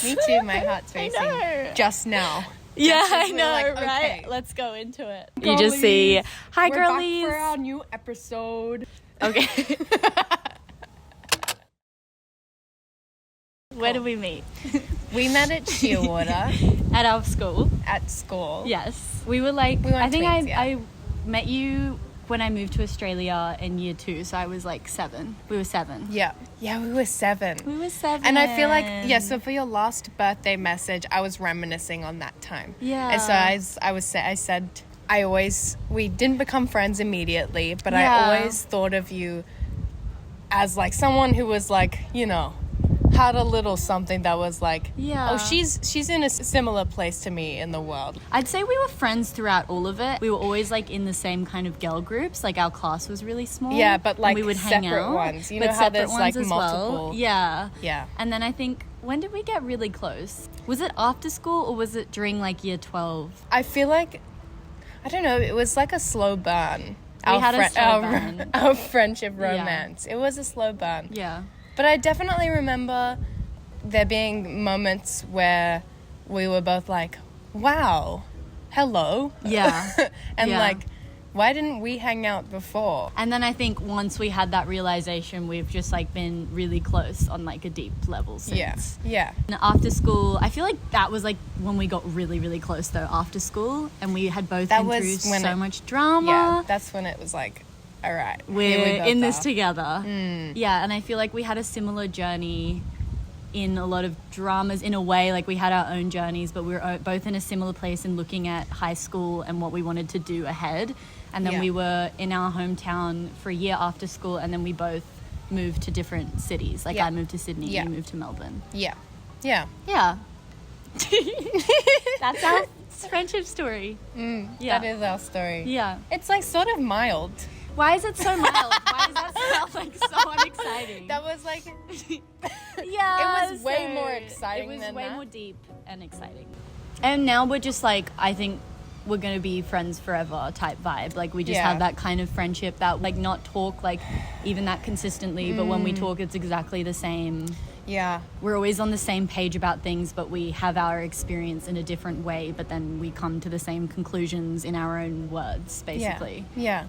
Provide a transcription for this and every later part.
Me too. My heart's racing just now. Yeah, just I know, like, right? okay. Let's go into it. Girlies. You just see, hi, We're girlies. back for our new episode. Okay. Where did we meet? We met at Shearwater. At our school. At school. Yes. We were like, We were I think twins, I met you when I moved to Australia in year 2, so I was like 7. We were 7. Yeah, we were 7. We were 7. And I feel like, so for your last birthday message, I was reminiscing on that time. Yeah. And so I said, we didn't become friends immediately, but Yeah. I always thought of you as like someone who was like, had a little something that was like, Yeah. she's in a similar place to me in the world. I'd say we were friends throughout all of it. We were always like in the same kind of girl groups. Like our class was really small. Yeah, but like we would hang separate out, ones. You but know how separate there's like ones as multiple. well. Yeah. Yeah. And then I think, when did we get really close? Was it after school or was it during like year 12? I feel like, I don't know, it was like a slow burn. We had a slow burn. Our friendship romance. It was a slow burn. Yeah. But I definitely remember there being moments where we were both like, wow, hello. Yeah. And Yeah. like, why didn't we hang out before? And then I think once we had that realization, we've just like been really close on like a deep level since. Yeah. And after school, I feel like that was like when we got really, really close though, after school. And we had both been through so much drama. Yeah, that's when it was like, all right, we're in this together. together. Yeah, and I feel like we had a similar journey in a lot of dramas in a way. Like we had our own journeys, but we were both in a similar place in looking at high school and what we wanted to do ahead. And then we were in our hometown for a year after school, and then we both moved to different cities. Like I moved to Sydney, you moved to Melbourne. Yeah. That's our friendship story. That is our story. Yeah. It's like sort of mild. Why is it so mild? Why does that sound like so unexciting? That was like, yeah, it was way more exciting than that. It was way more deep and exciting. And now we're just like, I think we're going to be friends forever type vibe. Like we just have that kind of friendship that like not talk like even that consistently, but when we talk, it's exactly the same. Yeah. We're always on the same page about things, but we have our experience in a different way, but then we come to the same conclusions in our own words, basically. Yeah.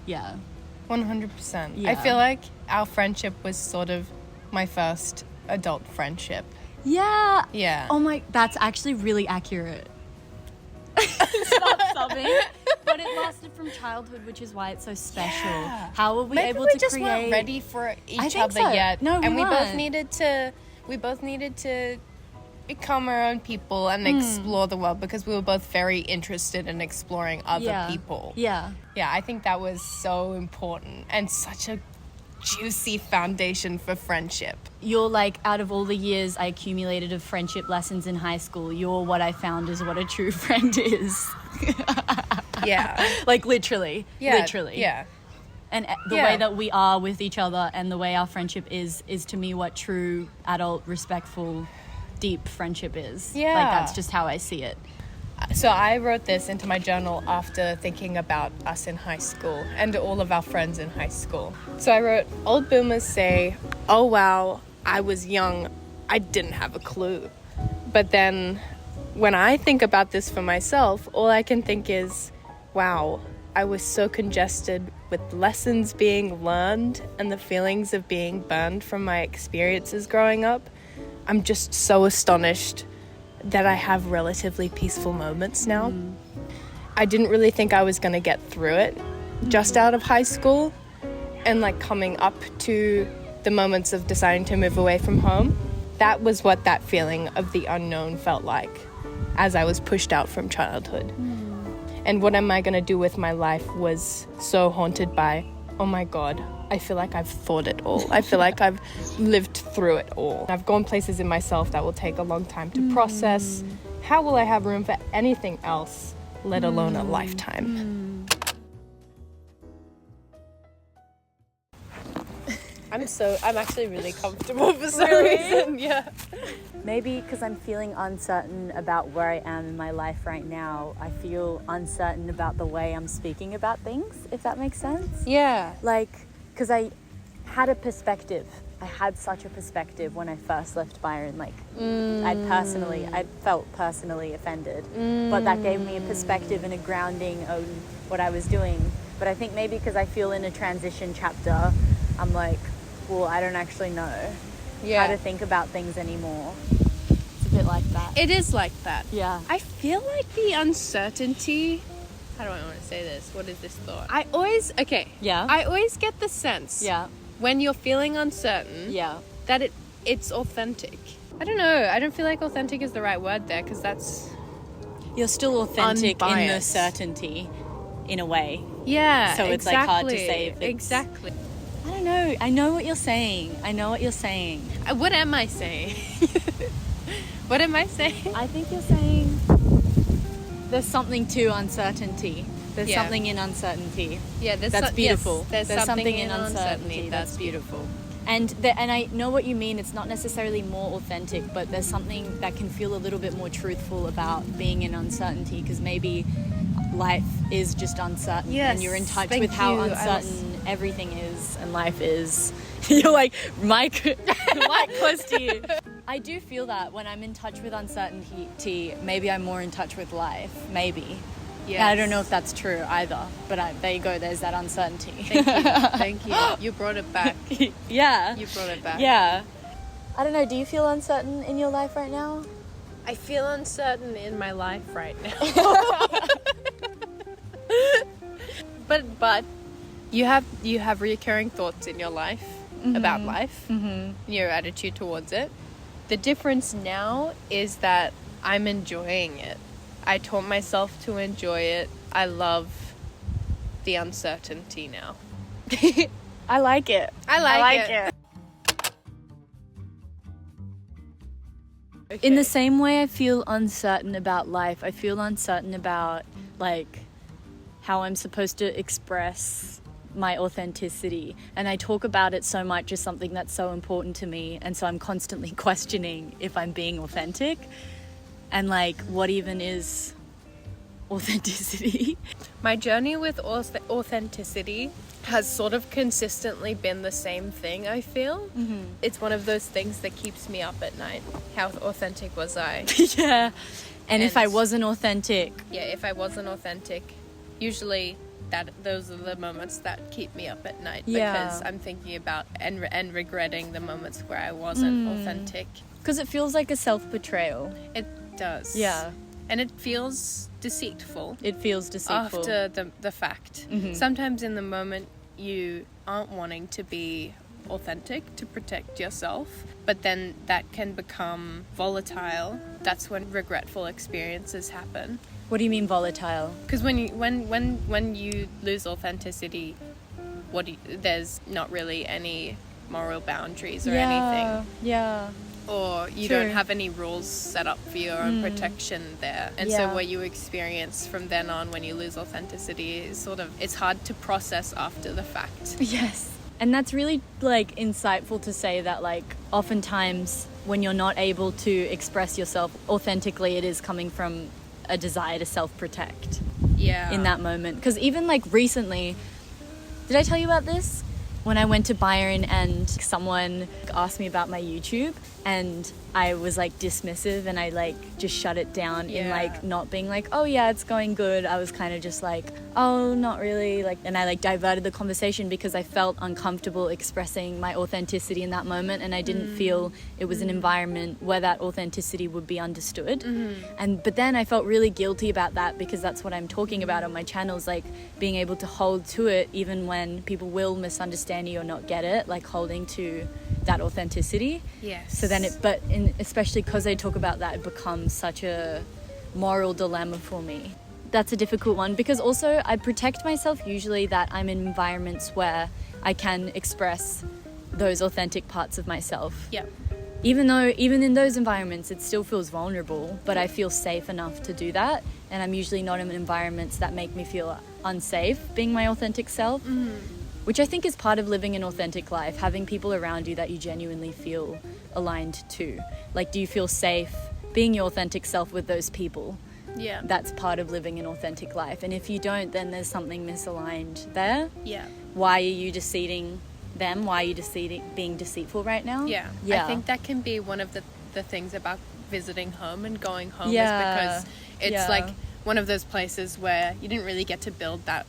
100%. Yeah. I feel like our friendship was sort of my first adult friendship. Yeah. Yeah. Oh my, that's actually really accurate. Stop sobbing. But it lasted from childhood, which is why it's so special. Yeah. How were we Maybe able we to just create? weren't ready for each I think other so. yet. No, we and we weren't. both needed to become our own people and explore the world because we were both very interested in exploring other people. Yeah. Yeah, I think that was so important and such a juicy foundation for friendship. You're like, out of all the years I accumulated of friendship lessons in high school, you're what I found is what a true friend is. Yeah. Like literally. Yeah. Literally. Yeah. And the way that we are with each other and the way our friendship is to me what true, adult, respectful, deep friendship is. Yeah. Like that's just how I see it. So I wrote this into my journal after thinking about us in high school and all of our friends in high school. So I wrote, old boomers say, oh wow, I was young, I didn't have a clue. But then when I think about this for myself, all I can think is, wow, I was so congested with lessons being learned and the feelings of being burned from my experiences growing up. I'm just so astonished that I have relatively peaceful moments now. I didn't really think I was going to get through it just out of high school and like coming up to the moments of deciding to move away from home. That was what that feeling of the unknown felt like as I was pushed out from childhood. And what am I going to do with my life was so haunted by, oh my God, I feel like I've thought it all. I feel like I've lived through it all. I've gone places in myself that will take a long time to process. How will I have room for anything else, let alone a lifetime? I'm actually really comfortable for some reason. Yeah. Maybe because I'm feeling uncertain about where I am in my life right now, I feel uncertain about the way I'm speaking about things, if that makes sense. Yeah. Like, because I had a perspective I had such a perspective when I first left Byron. Like, I felt personally offended. But that gave me a perspective and a grounding of what I was doing. But I think maybe because I feel in a transition chapter, I'm like, well, I don't actually know how to think about things anymore. It's a bit like that. It is like that. Yeah. I feel like the uncertainty... How do I want to say this? What is this thought? I always get the sense when you're feeling uncertain that it's authentic. I don't know. I don't feel like authentic is the right word there, because that's... You're still authentic unbiased. in the certainty, in a way. Yeah, so it's like hard to say if it's... Exactly. I don't know. I know what you're saying. What am I saying? What am I saying? I think you're saying there's something to uncertainty. There's something in uncertainty. Yeah, that's beautiful. Yes, there's something in uncertainty. That's beautiful. And I know what you mean. It's not necessarily more authentic, but there's something that can feel a little bit more truthful about being in uncertainty, because maybe life is just uncertain, and you're in touch with how uncertain everything is and life is. You're like, Mike close to you. I do feel that when I'm in touch with uncertainty, maybe I'm more in touch with life. Maybe. Yeah. I don't know if that's true either, but there you go. There's that uncertainty. Thank you. You brought it back. Yeah. You brought it back. Yeah. I don't know. Do you feel uncertain in your life right now? I feel uncertain in my life right now. But you have recurring thoughts in your life about life, your attitude towards it. The difference now is that I'm enjoying it. I taught myself to enjoy it. I love the uncertainty now. I like it. I like it. Okay. In the same way I feel uncertain about life, I feel uncertain about, like, how I'm supposed to express my authenticity. And I talk about it so much as something that's so important to me. And so I'm constantly questioning if I'm being authentic. And, like, what even is authenticity? My journey with authenticity has sort of consistently been the same thing, I feel. It's one of those things that keeps me up at night. How authentic was I? Yeah. And if I wasn't authentic... Yeah, if I wasn't authentic, usually those are the moments that keep me up at night. Because I'm thinking about and regretting the moments where I wasn't authentic. Because it feels like a self-betrayal. It does. Yeah. And it feels deceitful. After the fact. Sometimes in the moment you aren't wanting to be authentic to protect yourself, but then that can become volatile. That's when regretful experiences happen. What do you mean volatile? Because when you lose authenticity, there's not really any moral boundaries or anything. Yeah. Or you don't have any rules set up for your own protection there. And so what you experience from then on when you lose authenticity is it's hard to process after the fact. Yes. And that's really, like, insightful to say that, like, oftentimes when you're not able to express yourself authentically, it is coming from a desire to self-protect. Yeah. In that moment. Because even, like, recently, did I tell you about this? When I went to Byron and someone asked me about my YouTube, and I was, like, dismissive, and I, like, just shut it down in, like, not being like, oh yeah, it's going good. I was kind of just like, oh, not really, like, and I, like, diverted the conversation because I felt uncomfortable expressing my authenticity in that moment, and I didn't feel it was an environment where that authenticity would be understood. But then I felt really guilty about that, because that's what I'm talking about on my channels, like, being able to hold to it even when people will misunderstand you or not get it, like, holding to that authenticity. Yes. So then especially because I talk about that, it becomes such a moral dilemma for me. That's a difficult one, because also I protect myself usually that I'm in environments where I can express those authentic parts of myself. Yeah. Even in those environments it still feels vulnerable, but I feel safe enough to do that, and I'm usually not in environments that make me feel unsafe being my authentic self. Which I think is part of living an authentic life, having people around you that you genuinely feel aligned to. Like, do you feel safe being your authentic self with those people? Yeah. That's part of living an authentic life. And if you don't, then there's something misaligned there. Yeah. Why are you them? Why are you being deceitful right now? Yeah. I think that can be one of the things about visiting home and going home, is because it's like one of those places where you didn't really get to build that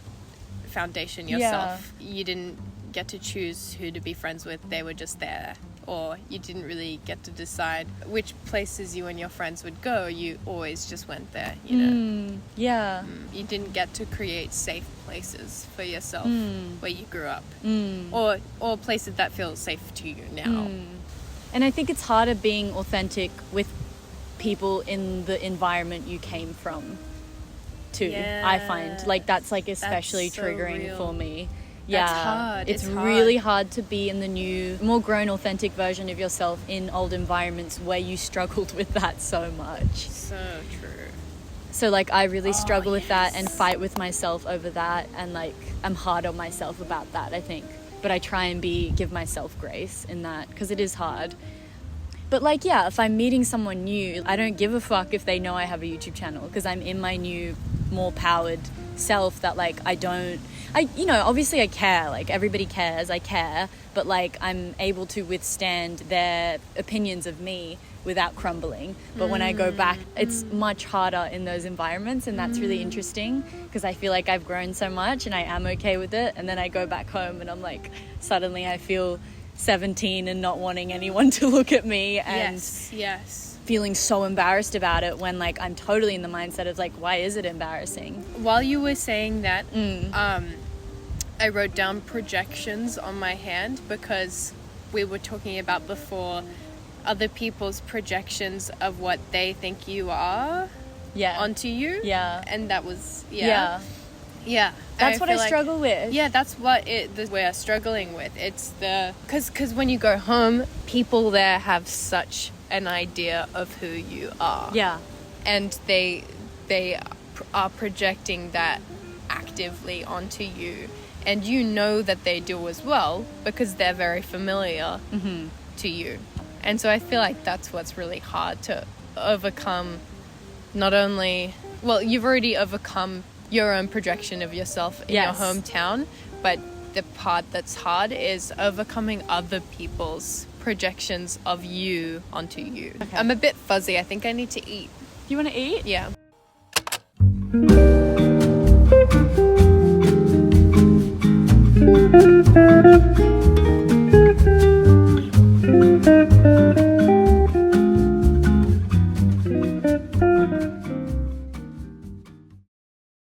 foundation yourself. You didn't get to choose who to be friends with. They were just there. Or you didn't really get to decide which places you and your friends would go. You always just went there, you know. You didn't get to create safe places for yourself where you grew up. Or places that feel safe to you now. And I think it's harder being authentic with people in the environment you came from too. I find like that's like especially so triggering real. For me. That's hard. It's really hard to be in the new, more grown, authentic version of yourself in old environments where you struggled with that so much. So true. So like I really struggle with that and fight with myself over that, and like I'm hard on myself about that, I think. But I try and give myself grace in that, because it is hard. But like, yeah, if I'm meeting someone new, I don't give a fuck if they know I have a YouTube channel, because I'm in my new, more powered self that like you know, obviously I care, like everybody cares, I care, but like I'm able to withstand their opinions of me without crumbling. But when I go back, it's much harder in those environments, and that's really interesting, because I feel like I've grown so much and I am okay with it, and then I go back home and I'm like, suddenly I feel 17 and not wanting anyone to look at me, and feeling so embarrassed about it, when like I'm totally in the mindset of like, why is it embarrassing? While you were saying that, I wrote down projections on my hand, because we were talking about before other people's projections of what they think you are onto you. And that was that's what I struggle with. That's what we're struggling with. It's because when you go home, people there have such an idea of who you are, and they are projecting that actively onto you, and you know that they do as well, because they're very familiar to you. And so I feel like that's what's really hard to overcome. Not only, well, you've already overcome your own projection of yourself in your hometown, but the part that's hard is overcoming other people's projections of you onto you. I'm a bit fuzzy. I think I need to eat. You want to eat? Yeah.